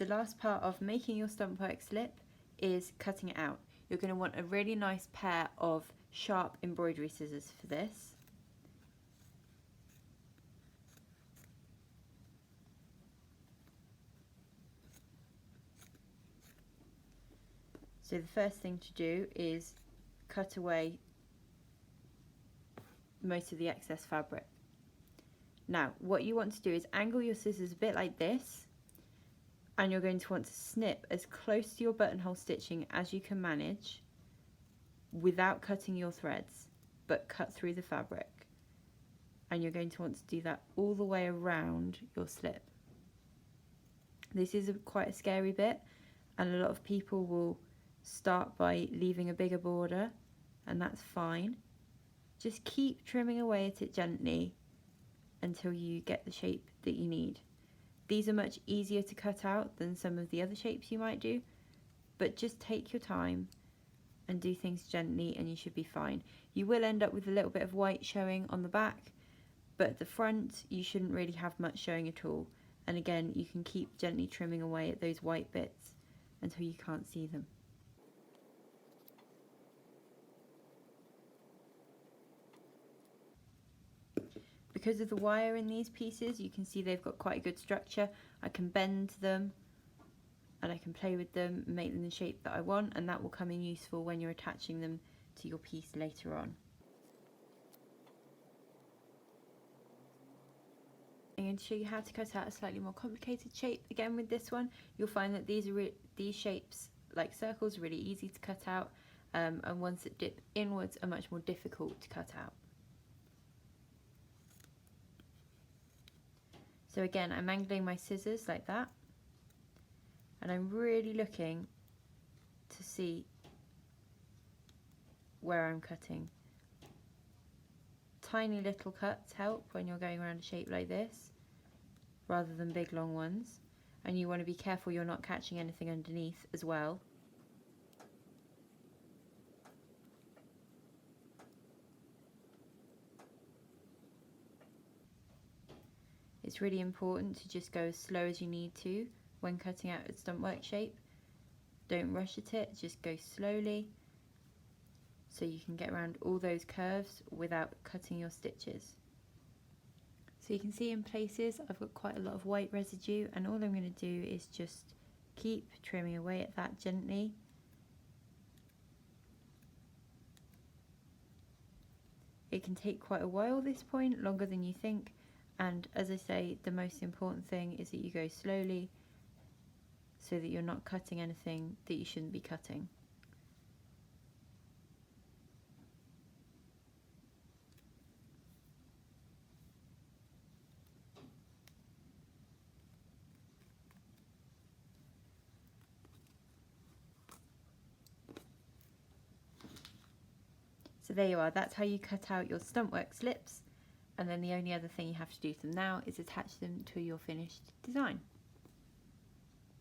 the last part of making your Stumpwork slip is cutting it out. You're going to want a really nice pair of sharp embroidery scissors for this. So the first thing to do is cut away most of the excess fabric. Now what you want to do is angle your scissors a bit like this, and you're going to want to snip as close to your buttonhole stitching as you can manage without cutting your threads, but cut through the fabric. And you're going to want to do that all the way around your slip. This is quite a scary bit, and a lot of people will start by leaving a bigger border, and that's fine. Just keep trimming away at it gently until you get the shape that you need. These are much easier to cut out than some of the other shapes you might do, but just take your time and do things gently and you should be fine. You will end up with a little bit of white showing on the back, but at the front you shouldn't really have much showing at all. And again, you can keep gently trimming away at those white bits until you can't see them. Because of the wire in these pieces, you can see they've got quite a good structure. I can bend them and I can play with them and make them the shape that I want, and that will come in useful when you're attaching them to your piece later on. I'm going to show you how to cut out a slightly more complicated shape. Again, with this one, you'll find that these shapes, like circles, are really easy to cut out, and ones that dip inwards are much more difficult to cut out. So again, I'm angling my scissors like that, and I'm really looking to see where I'm cutting. Tiny little cuts help when you're going around a shape like this, rather than big long ones. And you want to be careful you're not catching anything underneath as well. It's really important to just go as slow as you need to when cutting out a Stumpwork shape. Don't rush at it, just go slowly so you can get around all those curves without cutting your stitches. So you can see in places I've got quite a lot of white residue, and all I'm going to do is just keep trimming away at that gently. It can take quite a while, this point, longer than you think. And as I say, the most important thing is that you go slowly so that you're not cutting anything that you shouldn't be cutting. So there you are, that's how you cut out your Stumpwork slips. And then the only other thing you have to do to them now is attach them to your finished design.